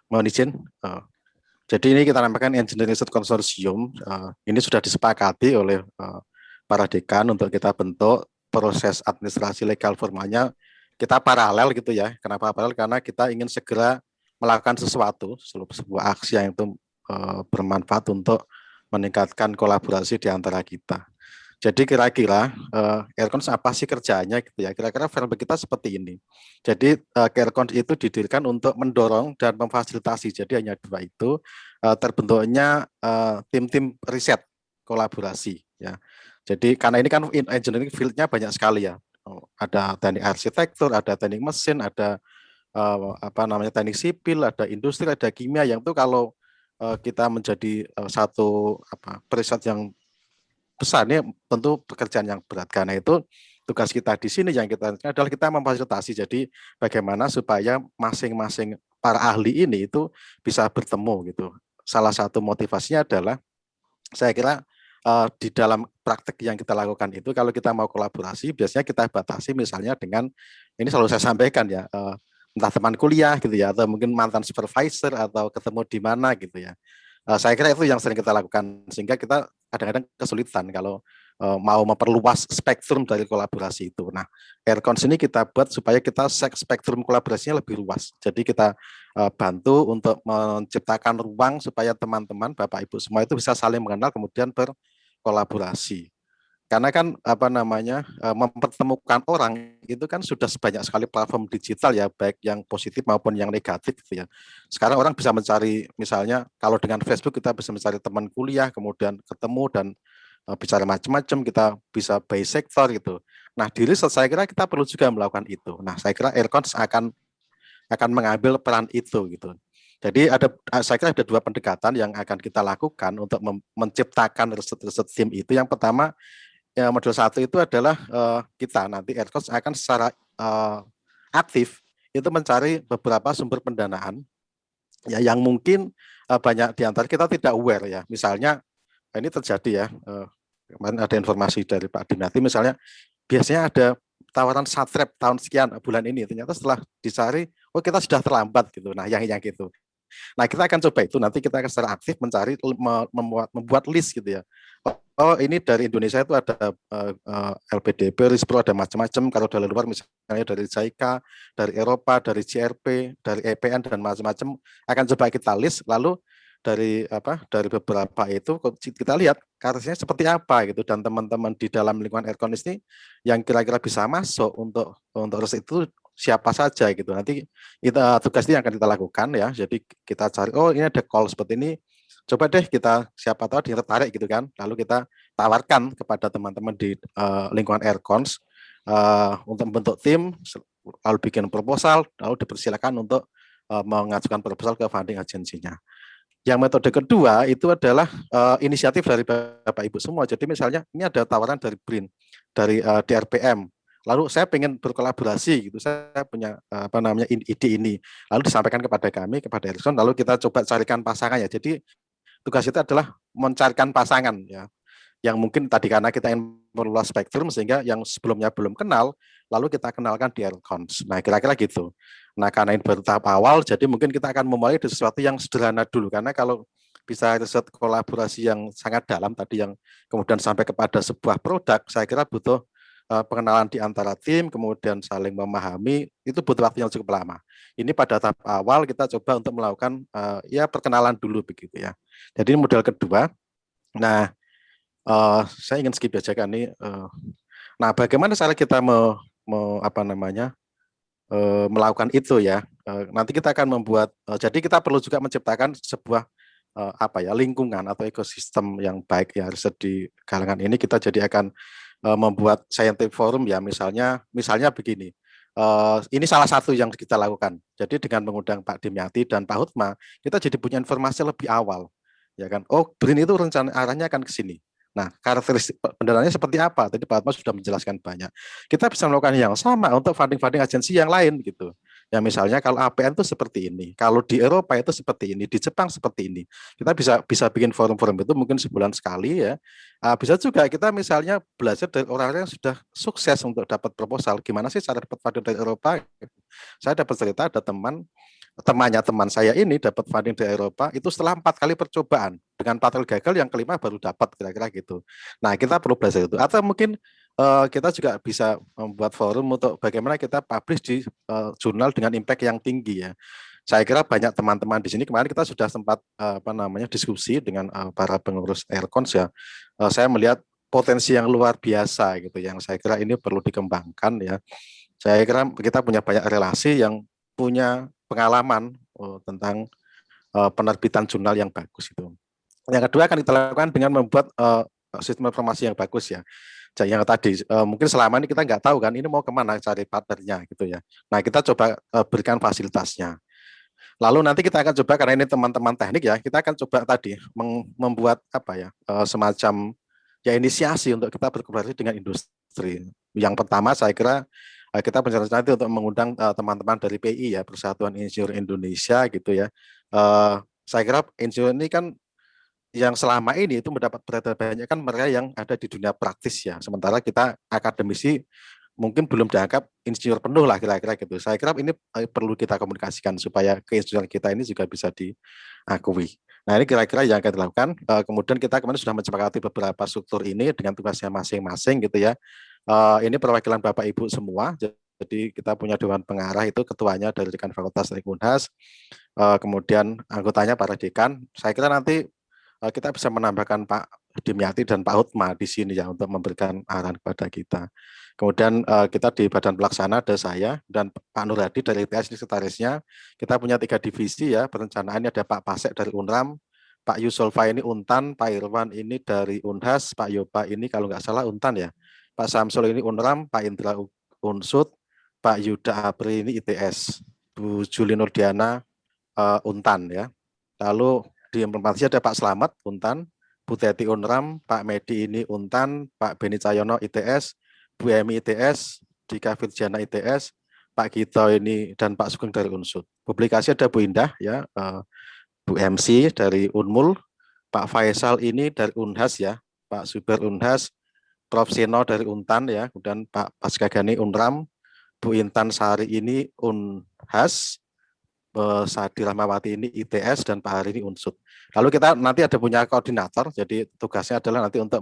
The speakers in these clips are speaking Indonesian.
Mohon izin. Jadi ini kita namakan Engineering Research Consortium. Ini sudah disepakati oleh para dekan untuk kita bentuk proses administrasi legal formalnya. Kita paralel gitu ya. Kenapa paralel? Karena kita ingin segera melakukan sesuatu, sebuah aksi yang itu bermanfaat untuk meningkatkan kolaborasi di antara kita. Jadi kira-kira Aircons apa sih kerjanya gitu ya? Kira-kira value kita seperti ini. Jadi Aircons itu didirikan untuk mendorong dan memfasilitasi. Jadi hanya dua itu terbentuknya tim-tim riset kolaborasi ya. Jadi karena ini kan engineering field-nya banyak sekali ya. Ada teknik arsitektur, ada teknik mesin, ada teknik sipil, ada industri, ada kimia yang itu kalau kita menjadi satu periset yang besar ini tentu pekerjaan yang berat karena itu tugas kita di sini yang kita adalah kita memfasilitasi jadi bagaimana supaya masing-masing para ahli ini itu bisa bertemu gitu. Salah satu motivasinya adalah saya kira di dalam praktek yang kita lakukan itu kalau kita mau kolaborasi biasanya kita batasi misalnya dengan ini selalu saya sampaikan ya entah teman kuliah gitu ya atau mungkin mantan supervisor atau ketemu di mana gitu ya. Saya kira itu yang sering kita lakukan sehingga kita kadang-kadang kesulitan kalau mau memperluas spektrum dari kolaborasi itu. Nah, Aircons ini kita buat supaya kita spektrum kolaborasinya lebih luas. Jadi kita bantu untuk menciptakan ruang supaya teman-teman, Bapak Ibu semua itu bisa saling mengenal kemudian berkolaborasi. Karena kan mempertemukan orang itu kan sudah sebanyak sekali platform digital ya, baik yang positif maupun yang negatif gitu ya. Sekarang orang bisa mencari misalnya kalau dengan Facebook kita bisa mencari teman kuliah, kemudian ketemu dan bicara macam-macam, kita bisa by sektor gitu. Nah, di riset saya kira kita perlu juga melakukan itu. Nah, saya kira Aircons akan mengambil peran itu gitu. Jadi saya kira ada dua pendekatan yang akan kita lakukan untuk menciptakan riset-riset tim itu. Yang pertama ya, modul satu itu adalah kita nanti Aircons akan secara aktif itu mencari beberapa sumber pendanaan ya yang mungkin banyak di antara kita tidak aware ya. Misalnya ini terjadi ya, kemarin ada informasi dari Pak Dinati misalnya biasanya ada tawaran satrep tahun sekian bulan ini ternyata setelah dicari oh kita sudah terlambat gitu. Nah, yang gitu. Nah, kita akan coba itu nanti kita akan secara aktif mencari membuat list gitu ya. Oh, ini dari Indonesia itu ada LPDP, RISPRO, ada macam-macam. Kalau dari luar misalnya dari JICA, dari Eropa, dari JRP, dari EPN dan macam-macam akan coba kita list lalu dari beberapa itu kita lihat karirnya seperti apa gitu dan teman-teman di dalam lingkungan Aircon ini yang kira-kira bisa masuk untuk riset itu siapa saja gitu. Nanti kita tugas ini akan kita lakukan ya. Jadi kita cari oh ini ada call seperti ini. Coba deh kita siapa tahu dia tertarik gitu kan. Lalu kita tawarkan kepada teman-teman di lingkungan Aircons untuk membentuk tim lalu bikin proposal lalu dipersilakan untuk mengajukan proposal ke funding agensinya. Yang metode kedua itu adalah inisiatif dari Bapak Ibu semua. Jadi misalnya ini ada tawaran dari BRIN, dari DRPM. Lalu saya pengen berkolaborasi gitu. Saya punya ide ini. Lalu disampaikan kepada kami, kepada Erickson. Lalu kita coba carikan pasangan ya. Jadi tugas itu adalah mencarikan pasangan ya yang mungkin tadi karena kita ingin meluas spektrum sehingga yang sebelumnya belum kenal lalu kita kenalkan di Aircons. Nah, kira-kira gitu. Nah, karena ini baru tahap awal jadi mungkin kita akan memulai dari sesuatu yang sederhana dulu karena kalau bisa riset kolaborasi yang sangat dalam tadi yang kemudian sampai kepada sebuah produk saya kira butuh pengenalan di antara tim kemudian saling memahami itu butuh waktu yang cukup lama. Ini pada tahap awal kita coba untuk melakukan ya perkenalan dulu begitu ya. Jadi model kedua. Nah, saya ingin skip aja kan nih. Nah, bagaimana cara kita melakukan itu ya? Nanti kita akan membuat. Jadi kita perlu juga menciptakan sebuah lingkungan atau ekosistem yang baik ya riset di kalangan ini. Kita jadi akan membuat scientific forum ya misalnya begini. Ini salah satu yang kita lakukan. Jadi dengan mengundang Pak Dimyati dan Pak Hutma, kita jadi punya informasi lebih awal, ya kan? Oh, BRIN itu rencana arahnya akan ke sini. Nah, karakteristik pendanaannya seperti apa? Tadi Pak Hutma sudah menjelaskan banyak. Kita bisa melakukan yang sama untuk funding-funding agensi yang lain gitu. Ya misalnya kalau APN itu seperti ini, kalau di Eropa itu seperti ini, di Jepang seperti ini. Kita bisa bikin forum-forum itu mungkin sebulan sekali ya. Bisa juga kita misalnya belajar dari orang-orang yang sudah sukses untuk dapat proposal. Gimana sih cara dapat funding dari Eropa? Saya dapat cerita ada teman teman saya ini dapat funding di Eropa itu setelah 4 kali percobaan, dengan 4 kali gagal, yang kelima baru dapat, kira-kira gitu. Nah, kita perlu belajar itu. Atau mungkin kita juga bisa membuat forum untuk bagaimana kita publish di jurnal dengan impact yang tinggi ya. Saya kira banyak teman-teman di sini, kemarin kita sudah sempat diskusi dengan para pengurus Aircons ya. Saya melihat potensi yang luar biasa gitu, yang saya kira ini perlu dikembangkan ya. Saya kira kita punya banyak relasi yang punya pengalaman tentang penerbitan jurnal yang bagus itu. Yang kedua akan kita lakukan dengan membuat sistem informasi yang bagus ya. Jadi yang tadi mungkin selama ini kita nggak tahu kan ini mau kemana cari partnernya gitu ya. Nah, kita coba berikan fasilitasnya. Lalu nanti kita akan coba, karena ini teman-teman teknik ya, kita akan coba tadi membuat apa ya, semacam ya inisiasi untuk kita berkolaborasi dengan industri. Yang pertama saya kira kita berencana nanti untuk mengundang teman-teman dari PI ya, Persatuan Insinyur Indonesia gitu ya. Saya kira insinyur ini kan yang selama ini itu mendapat perhatian banyak kan mereka yang ada di dunia praktis ya. Sementara kita akademisi mungkin belum dianggap insinyur penuh lah, kira-kira gitu. Saya kira ini perlu kita komunikasikan supaya keinsinyuran kita ini juga bisa diakui. Nah, ini kira-kira yang akan dilakukan. Kemudian kita kemarin sudah menyepakati beberapa struktur ini dengan tugasnya masing-masing gitu ya. Ini perwakilan Bapak Ibu semua. Jadi kita punya Dewan Pengarah, itu ketuanya dari Dekan Fakultas Teknik Unhas, kemudian anggotanya para dekan. Saya kira nanti kita bisa menambahkan Pak Dimyati dan Pak Hutma di sini ya untuk memberikan arahan kepada kita. Kemudian kita di badan pelaksana ada saya dan Pak Nur Hadi dari ITS, ini sekretarisnya. Kita punya 3 divisi ya, perencanaannya ada Pak Pasek dari Unram, Pak Yusolfa ini Untan, Pak Irwan ini dari Unhas, Pak Yopa ini kalau nggak salah Untan ya, Pak Samsul ini Unram, Pak Indra Unsud, Pak Yuda Apri ini ITS, Bu Juli Nurdiana Untan ya. Lalu di implementasi ada Pak Slamet Untan, Bu Teti Unram, Pak Medi ini Untan, Pak Beni Cahyono ITS, Bu Emi ITS, Dika Firjana ITS, Pak Gito ini dan Pak Sugeng dari Unsud. Publikasi ada Bu Indah ya, Bu MC dari Unmul, Pak Faisal ini dari Unhas ya, Pak Suber Unhas, Prof Seno dari Untan ya, kemudian Pak Paskagani Unram, Bu Intan Sari ini Unhas, Sadi Rahmawati ini ITS, dan Pak Hari ini Unsud. Lalu kita nanti ada punya koordinator, jadi tugasnya adalah nanti untuk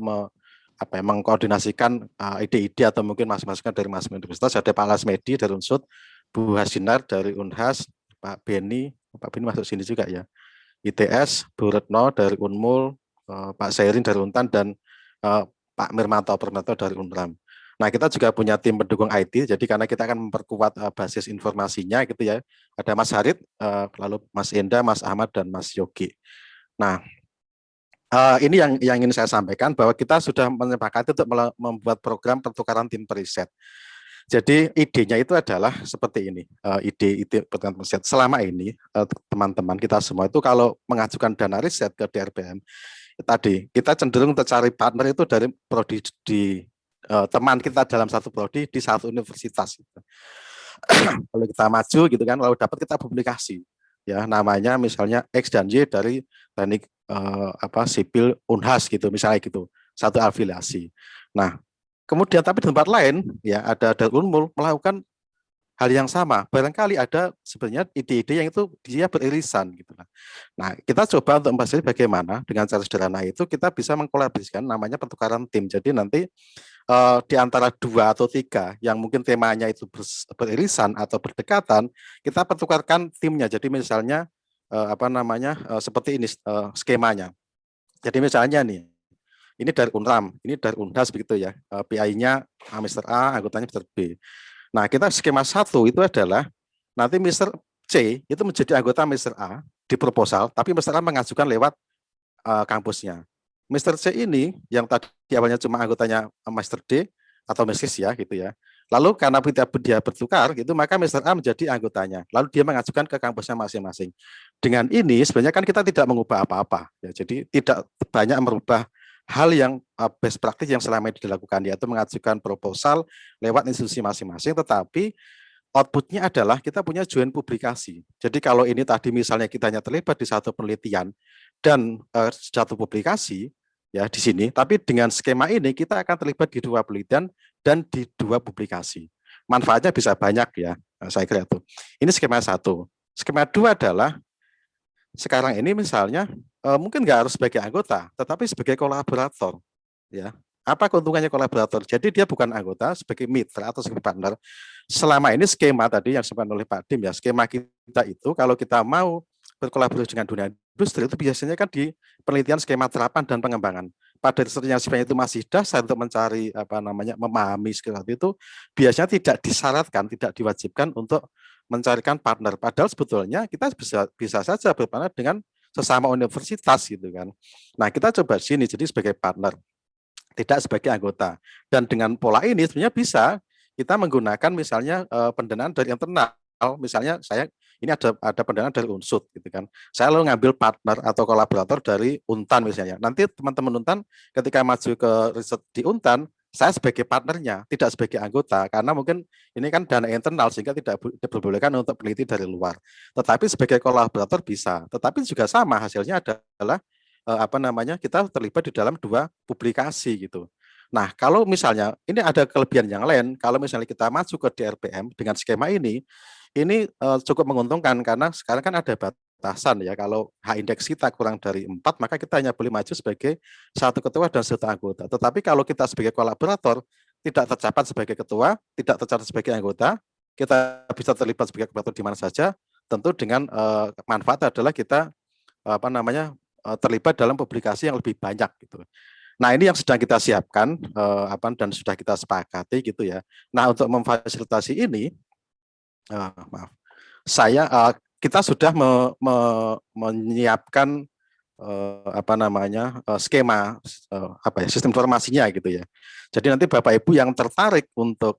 mengkoordinasikan ide-ide atau mungkin masukan dari masing-masing universitas. Ada Pak Lasmedi dari Unsud, Bu Hasinar dari Unhas, Pak Beni masuk sini juga ya, ITS, Bu Retno dari Unmul, Pak Sairin dari Untan, dan Pak Mirmanto Permanto dari Unram. Nah, kita juga punya tim pendukung IT, jadi karena kita akan memperkuat basis informasinya gitu ya. Ada Mas Harit, lalu Mas Enda, Mas Ahmad, dan Mas Yogi. Nah, ini yang ingin saya sampaikan, bahwa kita sudah menyepakati untuk membuat program pertukaran tim periset. Jadi idenya itu adalah seperti ini, ide pertukaran riset. Selama ini teman-teman kita semua itu kalau mengajukan dana riset ke DRPM, tadi kita cenderung mencari partner itu dari prodi di teman kita dalam satu prodi di satu universitas. Kalau kita maju gitu kan, lalu dapat kita publikasi ya, namanya misalnya X dan Y dari teknik sipil Unhas gitu misalnya gitu, satu afiliasi. Nah, kemudian tapi di tempat lain ya ada Unmul melakukan hal yang sama, barangkali ada sebenarnya ide-ide yang itu dia beririsan gitu. Nah, kita coba untuk membahas bagaimana dengan cara sederhana itu kita bisa mengkolaborasikan namanya pertukaran tim. Jadi nanti di antara 2 atau 3 yang mungkin temanya itu beririsan atau berdekatan, kita pertukarkan timnya. Jadi misalnya seperti ini skemanya. Jadi misalnya nih, ini dari Unram, ini dari Unhas begitu ya. PI-nya Mr. A, anggotanya Mr. B. Nah, kita skema 1 itu adalah nanti Mr. C itu menjadi anggota Mr. A di proposal, tapi Mr. A mengajukan lewat kampusnya. Mr. C ini yang tadi awalnya cuma anggotanya Mr. D atau Mrs. ya gitu ya. Lalu karena dia bertukar gitu, maka Mr. A menjadi anggotanya. Lalu dia mengajukan ke kampusnya masing-masing. Dengan ini sebenarnya kan kita tidak mengubah apa-apa ya. Jadi tidak banyak merubah hal yang best practice yang selama ini dilakukan, yaitu mengajukan proposal lewat institusi masing-masing, tetapi outputnya adalah kita punya joint publikasi. Jadi kalau ini tadi misalnya kita hanya terlibat di satu penelitian dan satu publikasi ya di sini, tapi dengan skema ini kita akan terlibat di 2 penelitian dan di 2 publikasi. Manfaatnya bisa banyak ya, saya kira itu. Ini skema 1. Skema 2 adalah sekarang ini misalnya mungkin nggak harus sebagai anggota, tetapi sebagai kolaborator, ya. Apa keuntungannya kolaborator? Jadi dia bukan anggota, sebagai mitra atau sebagai partner. Selama ini skema tadi yang disampaikan oleh Pak Dim, ya, skema kita itu kalau kita mau berkolaborasi dengan dunia industri itu biasanya kan di penelitian skema terapan dan pengembangan. Pada riset yang sifatnya itu masih dasar untuk mencari memahami skema itu biasanya tidak disyaratkan, tidak diwajibkan untuk mencarikan partner. Padahal sebetulnya kita bisa saja berpartner dengan sesama universitas gitu kan. Nah, kita coba sini jadi sebagai partner, tidak sebagai anggota. Dan dengan pola ini sebenarnya bisa kita menggunakan misalnya pendanaan dari internal. Misalnya saya ini ada pendanaan dari Unsud gitu kan. Saya lalu ngambil partner atau kolaborator dari Untan misalnya. Nanti teman-teman Untan ketika maju ke riset di Untan, saya sebagai partnernya, tidak sebagai anggota, karena mungkin ini kan dana internal sehingga tidak diperbolehkan untuk peneliti dari luar. Tetapi sebagai kolaborator bisa. Tetapi juga sama hasilnya adalah kita terlibat di dalam 2 publikasi gitu. Nah, kalau misalnya ini ada kelebihan yang lain, kalau misalnya kita masuk ke DRPM dengan skema ini cukup menguntungkan karena sekarang kan ada batasan ya, kalau H indeks kita kurang dari 4 maka kita hanya boleh maju sebagai 1 ketua dan 1 anggota. Tetapi kalau kita sebagai kolaborator tidak tercatat sebagai ketua, tidak tercatat sebagai anggota, kita bisa terlibat sebagai kolaborator di mana saja, tentu dengan manfaat adalah kita terlibat dalam publikasi yang lebih banyak gitu. Nah, ini yang sedang kita siapkan dan sudah kita sepakati gitu ya. Nah, untuk memfasilitasi ini maaf, kita sudah menyiapkan skema sistem informasinya gitu ya. Jadi nanti Bapak Ibu yang tertarik untuk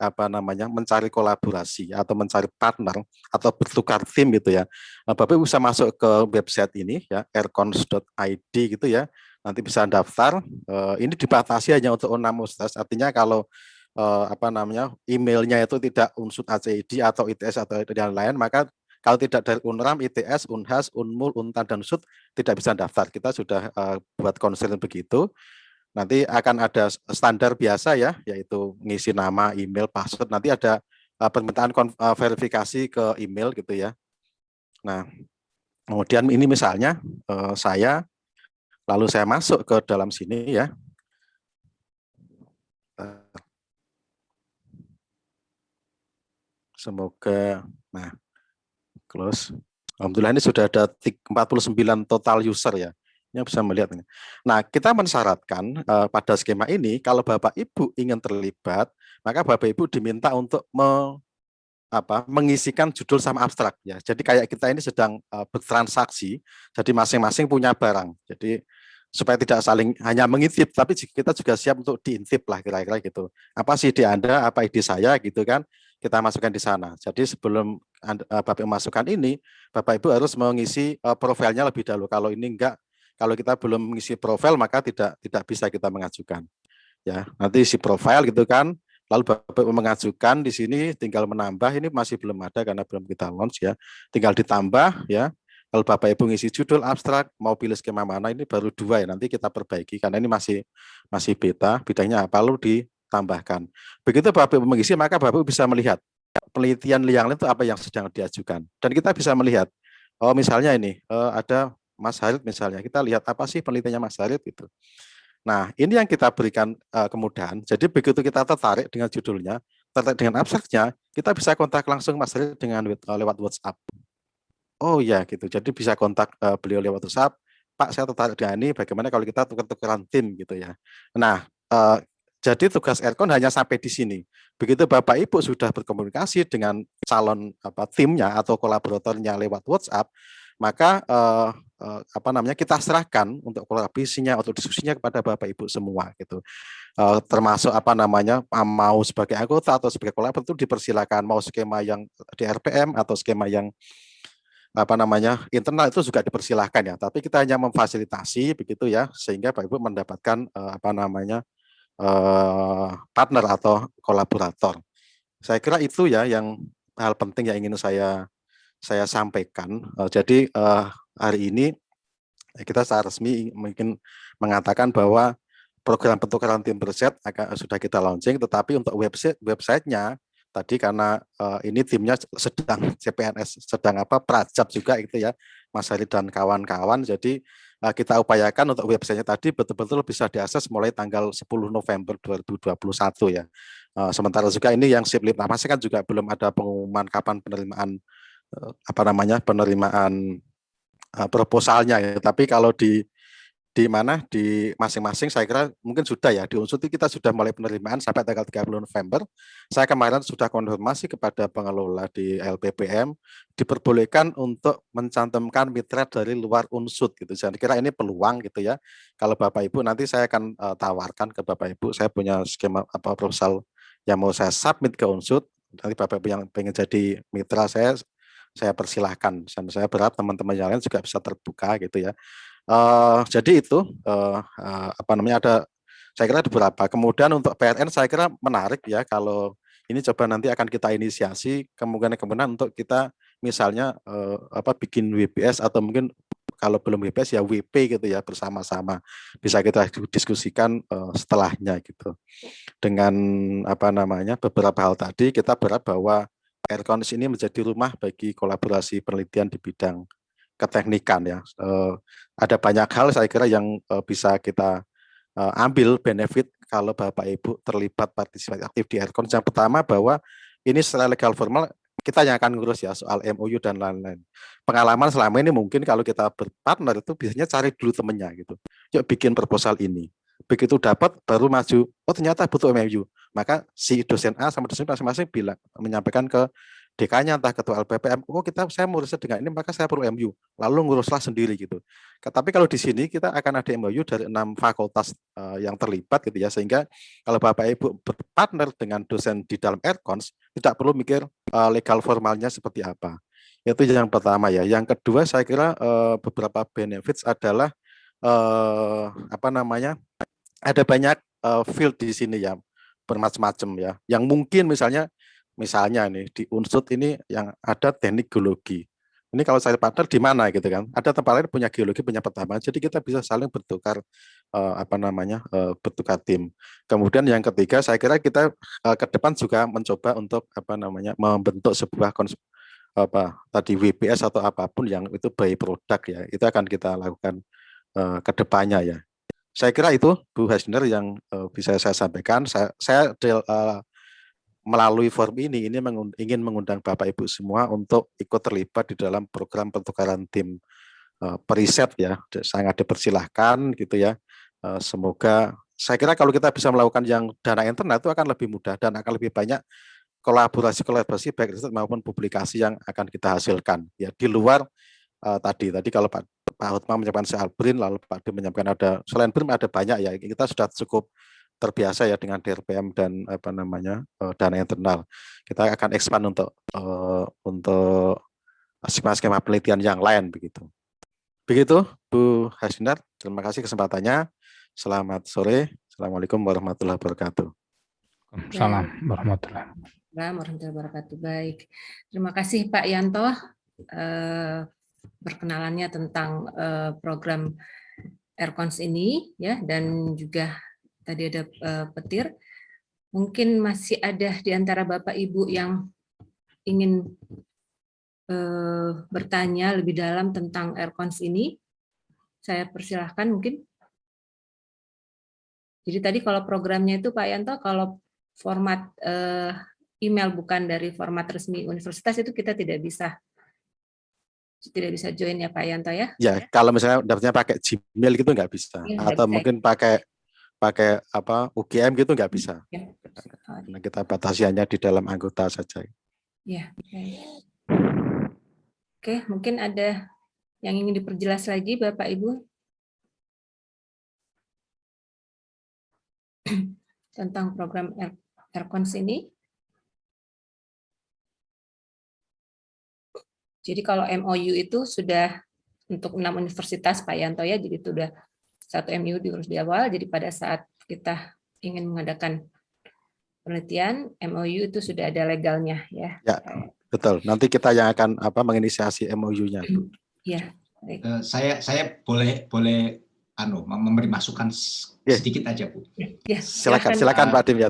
mencari kolaborasi atau mencari partner atau bertukar tim gitu ya, Bapak Ibu bisa masuk ke website ini ya, aircons.id gitu ya. Nanti bisa daftar. Ini dibatasi hanya untuk 6 universitas. Artinya kalau emailnya itu tidak Unsud ACID atau ITS atau yang lain, maka kalau tidak dari UNRAM, ITS, UNHAS, UNMUL, UNTAN, dan SUD tidak bisa daftar. Kita sudah buat konseling begitu. Nanti akan ada standar biasa ya, yaitu ngisi nama, email, password. Nanti ada permintaan verifikasi ke email gitu ya. Nah, kemudian ini misalnya lalu saya masuk ke dalam sini ya. Semoga, nah, close. Alhamdulillah ini sudah ada 49 total user ya, yang bisa melihat ini. Nah, kita mensyaratkan pada skema ini, kalau Bapak Ibu ingin terlibat, maka Bapak Ibu diminta untuk mengisikan judul sama abstrak ya. Jadi kayak kita ini sedang bertransaksi, jadi masing-masing punya barang. Jadi supaya tidak saling hanya mengintip, tapi kita juga siap untuk diintip lah kira-kira gitu. Apa sih ide Anda, apa ide saya gitu kan, kita masukkan di sana. Jadi sebelum Bapak Ibu masukkan ini, Bapak Ibu harus mengisi profilnya lebih dahulu. Kalau ini enggak, kalau kita belum mengisi profil maka tidak bisa kita mengajukan. Ya, nanti isi profil gitu kan. Lalu Bapak Ibu mengajukan di sini tinggal menambah, ini masih belum ada karena belum kita launch ya. Tinggal ditambah ya. Kalau Bapak Ibu ngisi judul abstrak, mau pilih skema mana, ini baru 2 ya, nanti kita perbaiki karena ini masih beta, bedanya apa lalu ditambahkan. Begitu Bapak Ibu mengisi, maka Bapak Ibu bisa melihat penelitian yang lain itu apa yang sedang diajukan. Dan kita bisa melihat, oh misalnya ini ada Mas Harit misalnya, kita lihat apa sih penelitiannya Mas Harit gitu. Nah, ini yang kita berikan kemudahan. Jadi begitu kita tertarik dengan judulnya, tertarik dengan abstraknya, kita bisa kontak langsung Mas Harit dengan lewat WhatsApp. Oh ya gitu. Jadi bisa kontak beliau lewat WhatsApp. Pak, saya tertarik dengan ini. Bagaimana kalau kita tukar-tukaran tim gitu ya. Nah, jadi tugas Aircon hanya sampai di sini. Begitu Bapak Ibu sudah berkomunikasi dengan calon timnya atau kolaboratornya lewat WhatsApp, maka kita serahkan untuk kolaborasinya, untuk diskusinya kepada Bapak Ibu semua gitu. Termasuk mau sebagai anggota atau sebagai kolaborator itu dipersilakan, mau skema yang di RPM atau skema yang internal itu juga dipersilahkan ya, tapi kita hanya memfasilitasi begitu ya, sehingga Bapak Ibu mendapatkan partner atau kolaborator. Saya kira itu ya yang hal penting yang ingin saya sampaikan. Jadi hari ini kita secara resmi mungkin mengatakan bahwa program pertukaran tim riset sudah kita launching, tetapi untuk websitenya tadi karena ini timnya sedang CPNS, sedang prajab juga gitu ya, Mas Heri dan kawan-kawan. Jadi kita upayakan untuk websitenya tadi betul-betul bisa diakses mulai tanggal 10 November 2021 ya. Sementara juga ini yang SIP 5 kan juga belum ada pengumuman kapan penerimaan penerimaan proposalnya ya. Tapi kalau di mana di masing-masing saya kira mungkin sudah ya, di Unsur kita sudah mulai penerimaan sampai tanggal 30 November. Saya kemarin sudah konfirmasi kepada pengelola di LPPM diperbolehkan untuk mencantumkan mitra dari luar Unsur gitu. Saya kira ini peluang gitu ya. Kalau Bapak Ibu nanti saya akan tawarkan ke Bapak Ibu, saya punya skema proposal yang mau saya submit ke Unsur. Nanti Bapak Ibu yang pengen jadi mitra saya persilahkan, dan saya berharap teman-teman yang lain juga bisa terbuka gitu ya. Jadi itu ada, saya kira ada beberapa. Kemudian untuk PLN saya kira menarik ya, kalau ini coba nanti akan kita inisiasi kemungkinan untuk kita misalnya bikin WBS atau mungkin kalau belum WBS ya WP gitu ya, bersama-sama bisa kita diskusikan setelahnya gitu. Dengan beberapa hal tadi, kita berharap bahwa Aircons ini menjadi rumah bagi kolaborasi penelitian di bidang keteknikan ya. Ada banyak hal saya kira yang bisa kita ambil benefit kalau Bapak Ibu terlibat partisipasi aktif di Aircons. Yang pertama bahwa ini secara legal formal kita yang akan ngurus ya soal MOU dan lain-lain. Pengalaman selama ini mungkin kalau kita berpartner itu biasanya cari dulu temennya gitu. Yuk bikin proposal ini. Begitu dapat baru maju, oh ternyata butuh MOU. Maka si dosen A sama dosen masing-masing menyampaikan ke DK-nya entah ketua LPPM, saya ngurusnya dengan ini maka saya perlu MOU, lalu nguruslah sendiri gitu. Tapi kalau di sini kita akan ada MOU dari 6 fakultas yang terlibat gitu ya, sehingga kalau Bapak Ibu berpartner dengan dosen di dalam Aircons tidak perlu mikir legal formalnya seperti apa. Itu yang pertama ya. Yang kedua saya kira beberapa benefits adalah ada banyak field di sini ya, bermacam-macam ya. Yang mungkin misalnya nih di Unsur ini yang ada teknik geologi. Ini kalau saya partner di mana gitu kan? Ada tempat lain punya geologi, punya pertambangan. Jadi kita bisa saling bertukar bertukar tim. Kemudian yang ketiga saya kira kita ke depan juga mencoba untuk membentuk sebuah WBS atau apapun yang itu by produk ya. Itu akan kita lakukan ke depannya ya. Saya kira itu Bu Hasner yang bisa saya sampaikan. Saya melalui forum ini ingin mengundang Bapak Ibu semua untuk ikut terlibat di dalam program pertukaran tim periset ya. Sangat dipersilahkan gitu ya. Semoga saya kira kalau kita bisa melakukan yang dana internal itu akan lebih mudah dan akan lebih banyak kolaborasi baik riset maupun publikasi yang akan kita hasilkan ya di luar tadi kalau Pak Hotma menyampaikan soal BRIN, lalu Pak Dim menyampaikan ada selain BRIN ada banyak ya, kita sudah cukup terbiasa ya dengan DRPM dan dana internal. Kita akan expand untuk skema-skema penelitian yang lain begitu. Begitu Bu Hasnar, terima kasih kesempatannya. Selamat sore. Assalamualaikum warahmatullahi wabarakatuh. Salam warahmatullahi wabarakatuh. Baik, terima kasih Pak Yanto perkenalannya tentang program Aircons ini ya, dan juga tadi ada petir. Mungkin masih ada di antara Bapak Ibu yang ingin bertanya lebih dalam tentang Aircons ini. Saya persilahkan mungkin. Jadi tadi kalau programnya itu Pak Yanto, kalau format email bukan dari format resmi universitas itu kita tidak bisa join ya Pak Yanto ya? Ya, kalau misalnya daftarnya pakai Gmail gitu nggak bisa, ya, atau bisa. Mungkin pakai UGM gitu nggak bisa. Ya. Karena kita batasi hanya di dalam anggota saja. Ya. Oke, mungkin ada yang ingin diperjelas lagi Bapak Ibu tentang program Aircons ini. Jadi kalau MOU itu sudah untuk 6 universitas Pak Yanto ya, jadi itu sudah satu MOU diurus di awal, jadi pada saat kita ingin mengadakan penelitian, MOU itu sudah ada legalnya ya. Ya, betul. Nanti kita yang akan menginisiasi MOU-nya. Ya. Saya boleh memberi masukan sedikit aja Bu. Ya, silakan Pak Dim ya.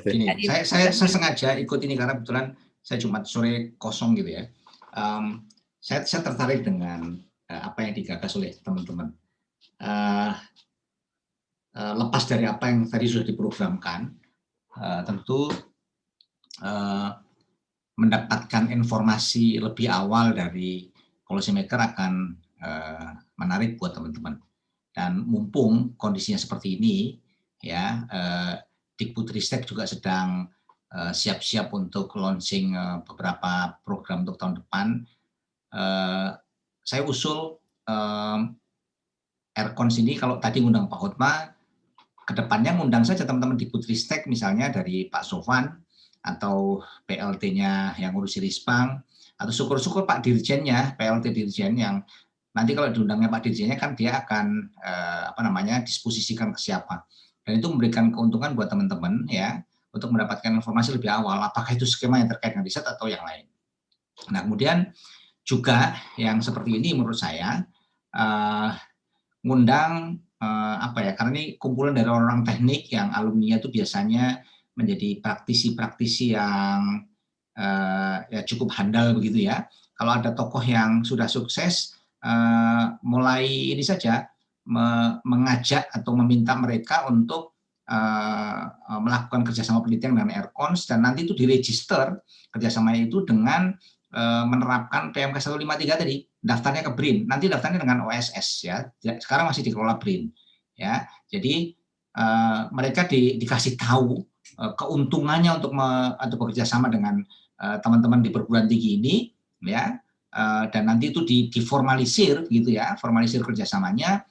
Saya sengaja ikut ini karena kebetulan saya Jumat sore kosong gitu ya. Saya tertarik dengan apa yang digagas oleh teman-teman. Lepas dari apa yang tadi sudah diprogramkan, tentu mendapatkan informasi lebih awal dari policy maker akan menarik buat teman-teman. Dan mumpung kondisinya seperti ini, ya, Dikbudristek juga sedang siap-siap untuk launching beberapa program untuk tahun depan. Saya usul Aircons ini kalau tadi ngundang Pak Hotma, kedepannya ngundang saja teman-teman Dikbudristek, misalnya dari Pak Sofwan atau PLT-nya yang ngurusi Rispang, atau syukur-syukur Pak Dirjennya, PLT Dirjen yang nanti kalau diundangnya Pak Dirjennya kan dia akan disposisikan ke siapa. Dan itu memberikan keuntungan buat teman-teman ya untuk mendapatkan informasi lebih awal apakah itu skema yang terkait dengan riset atau yang lain. Nah, kemudian juga yang seperti ini menurut saya ngundang karena ini kumpulan dari orang teknik yang alumni itu biasanya menjadi praktisi-praktisi yang ya cukup handal begitu ya. Kalau ada tokoh yang sudah sukses, mulai ini saja mengajak atau meminta mereka untuk melakukan kerjasama penelitian dengan Aircons, dan nanti itu diregister kerjasama itu dengan menerapkan PMK 153 tadi, daftarnya ke BRIN, nanti daftarnya dengan OSS ya, sekarang masih dikelola BRIN ya. Jadi mereka dikasih tahu keuntungannya untuk bekerja sama dengan teman-teman di perguruan tinggi ini ya, dan nanti itu diformalisir gitu ya, formalisir kerjasamanya,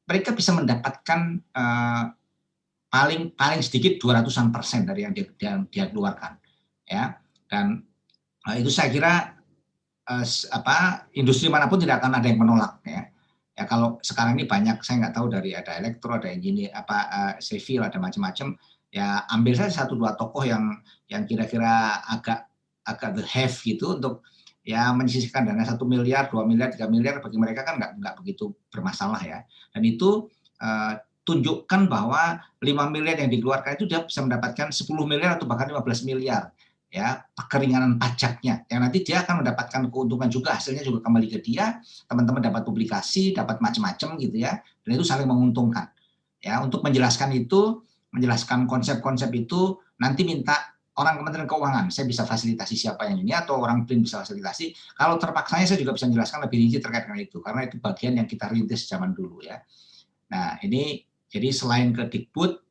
mereka bisa mendapatkan paling sedikit 200% dari yang dia keluarkan ya. Dan itu saya kira industri manapun tidak akan ada yang menolak ya. Ya kalau sekarang ini banyak, saya nggak tahu, dari ada elektro, ada engineer, civil, ada macam-macam. Ya ambil saja 1-2 tokoh yang kira-kira agak the have gitu untuk ya menyisihkan dana 1 miliar, 2 miliar, 3 miliar, bagi mereka kan nggak begitu bermasalah ya. Dan itu tunjukkan bahwa 5 miliar yang dikeluarkan itu dia bisa mendapatkan 10 miliar atau bahkan 15 miliar ya, keringanan pajaknya, yang nanti dia akan mendapatkan keuntungan juga, hasilnya juga kembali ke dia, teman-teman dapat publikasi, dapat macam-macam gitu ya, dan itu saling menguntungkan ya. Untuk menjelaskan konsep-konsep itu, nanti minta orang Kementerian Keuangan, saya bisa fasilitasi siapa yang ini, atau orang BRIN bisa fasilitasi. Kalau terpaksanya saya juga bisa menjelaskan lebih rinci terkait dengan itu, karena itu bagian yang kita rintis zaman dulu ya. Nah ini jadi selain ke Dikbud,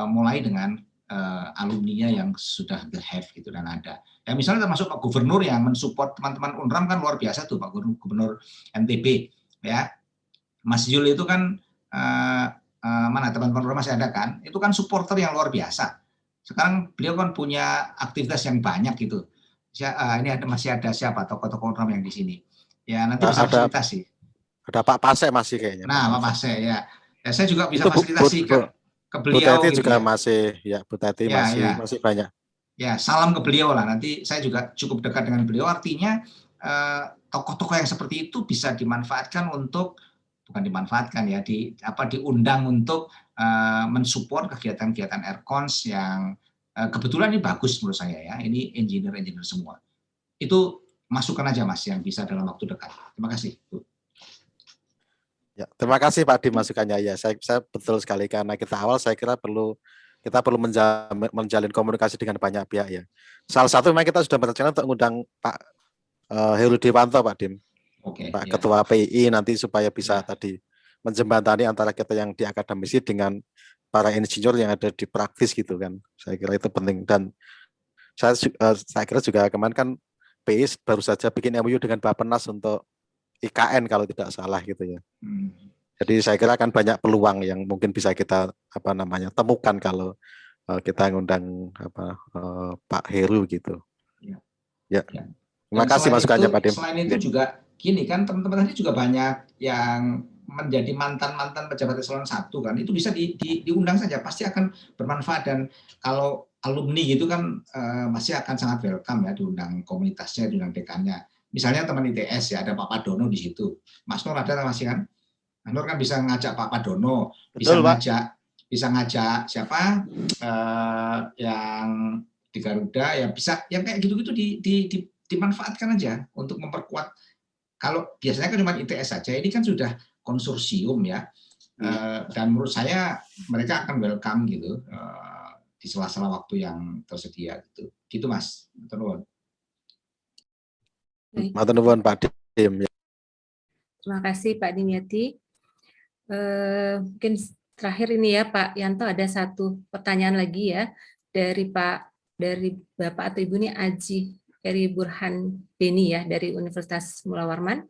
mulai dengan alumninya yang sudah the have gitu, dan ada. Ya misalnya termasuk Pak Gubernur yang mensupport teman-teman UNRAM kan luar biasa tuh, Pak Gubernur NTB ya. Mas Jul itu kan mana teman-teman UNRAM masih ada kan? Itu kan supporter yang luar biasa. Sekarang beliau kan punya aktivitas yang banyak gitu. Ini masih ada siapa tokoh-tokoh UNRAM yang di sini? Ya nanti bisa fasilitasi. Ada Pak Pasek masih kayaknya. Nah, Pak Pasek ya. Ya saya juga bisa fasilitasi ke beliau. Bu Teti gitu juga ya. masih, ya Bu Teti masih banyak. Ya salam ke beliau lah. Nanti saya juga cukup dekat dengan beliau. Artinya tokoh-tokoh yang seperti itu bisa dimanfaatkan untuk, bukan dimanfaatkan ya, diundang untuk mensupport kegiatan-kegiatan Aircons yang kebetulan ini bagus menurut saya ya. Ini engineer semua. Itu masukkan aja Mas yang bisa dalam waktu dekat. Terima kasih Bu. Ya, terima kasih Pak Adi masukannya ya. Saya betul sekali, karena kita awal saya kira kita perlu menjalin komunikasi dengan banyak pihak ya. Salah satu memang kita sudah berencana untuk mengundang Pak Heru Dewanto, Pak Dim, Pak Ketua PII nanti, supaya bisa tadi menjembatani antara kita yang di akademisi dengan para insinyur yang ada di praktis gitu kan. Saya kira itu penting. Dan saya kira juga kemarin kan PII baru saja bikin MOU dengan Bappenas untuk IKN kalau tidak salah gitu ya. Jadi saya kira akan banyak peluang yang mungkin bisa kita temukan kalau kita ngundang Pak Heru gitu. Ya. Terima kasih masukannya Pak Dim. Selain itu juga gini kan, teman-teman tadi juga banyak yang menjadi mantan pejabat eselon 1 kan, itu bisa diundang saja, pasti akan bermanfaat. Dan kalau alumni gitu kan masih akan sangat welcome ya, diundang komunitasnya, diundang dekannya. Misalnya teman ITS ya, ada Pak Padono di situ. Mas Nur ada masih kan? Mas Nur kan bisa ngajak Pak Padono, bisa ngajak siapa yang di Garuda ya bisa yang kayak gitu-gitu dimanfaatkan aja untuk memperkuat. Kalau biasanya kan cuma ITS saja, ini kan sudah konsorsium ya. Dan menurut saya mereka akan welcome gitu di sela-sela waktu yang tersedia gitu. Gitu Mas. Terus. Matur nuwun Pak Dim. Terima kasih Pak Dimyati. Mungkin terakhir ini ya Pak Yanto, ada satu pertanyaan lagi ya dari Bapak atau Ibu ini Aji Eri Burhan Beni ya dari Universitas Mula Warman.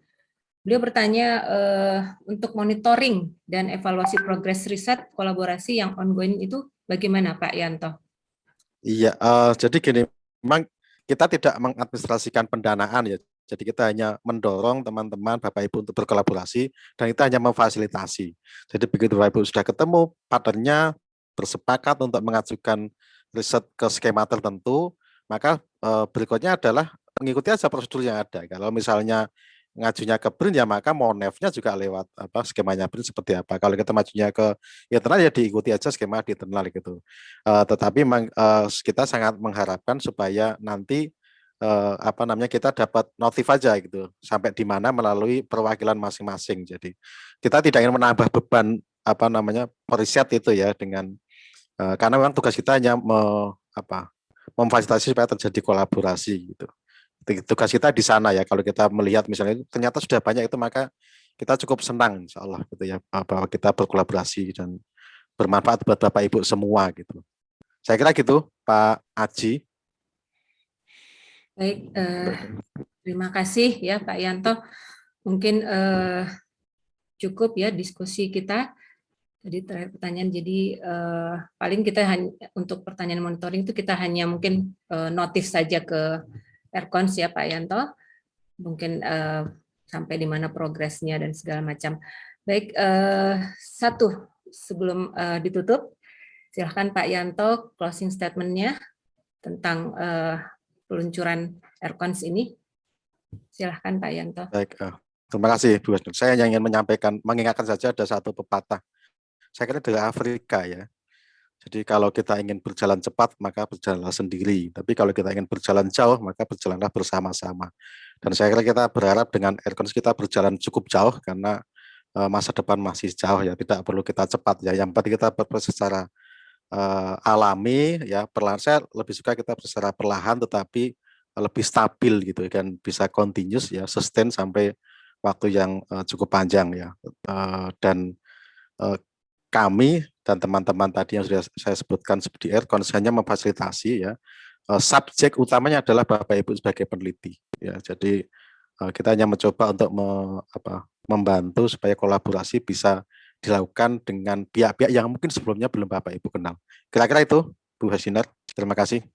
Beliau bertanya untuk monitoring dan evaluasi progres riset kolaborasi yang ongoing itu bagaimana Pak Yanto? Iya, jadi gini, memang kita tidak mengadministrasikan pendanaan ya. Jadi kita hanya mendorong teman-teman Bapak Ibu untuk berkolaborasi dan kita hanya memfasilitasi. Jadi begitu Bapak Ibu sudah ketemu partnernya, bersepakat untuk mengajukan riset ke skema tertentu, maka berikutnya adalah mengikuti aja prosedur yang ada. Kalau misalnya ngajunya ke BRIN ya maka monefnya juga lewat skemanya BRIN seperti apa. Kalau kita majunya ke internal ya diikuti aja skema di internal gitu. Tetapi memang kita sangat mengharapkan supaya nanti kita dapat notif aja gitu sampai di mana melalui perwakilan masing-masing. Jadi kita tidak ingin menambah beban periset itu ya dengan karena memang tugas kita hanya memfasilitasi supaya terjadi kolaborasi gitu. Tugas kita di sana ya. Kalau kita melihat misalnya itu ternyata sudah banyak itu maka kita cukup senang insya Allah gitu ya bahwa kita berkolaborasi dan bermanfaat buat Bapak Ibu semua gitu. Saya kira gitu Pak Aji. Baik, terima kasih ya Pak Yanto. Mungkin cukup ya diskusi kita. Jadi terakhir pertanyaan, jadi paling kita untuk pertanyaan monitoring itu kita hanya mungkin notif saja ke Erkons ya Pak Yanto, mungkin sampai di mana progresnya dan segala macam. Baik, satu sebelum ditutup, silahkan Pak Yanto closing statement-nya tentang peluncuran Erkons ini. Silahkan Pak Yanto. Baik, terima kasih Bu Hasnur. Saya ingin mengingatkan saja ada satu pepatah. Saya kira dari Afrika ya. Jadi kalau kita ingin berjalan cepat, maka berjalanlah sendiri. Tapi kalau kita ingin berjalan jauh, maka berjalanlah bersama-sama. Dan saya kira kita berharap dengan Erkons kita berjalan cukup jauh, karena masa depan masih jauh ya. Tidak perlu kita cepat ya. Yang penting kita berproses secara alami ya. Perlahan. Saya lebih suka kita secara perlahan, tetapi lebih stabil gitu. Dan bisa continuous ya, sustain sampai waktu yang cukup panjang ya. Dan kami dan teman-teman tadi yang sudah saya sebutkan seperti Erkons hanya memfasilitasi ya. Subjek utamanya adalah Bapak Ibu sebagai peneliti ya. Jadi kita hanya mencoba untuk membantu supaya kolaborasi bisa dilakukan dengan pihak-pihak yang mungkin sebelumnya belum Bapak Ibu kenal. Kira-kira itu Bu Hasinar. Terima kasih.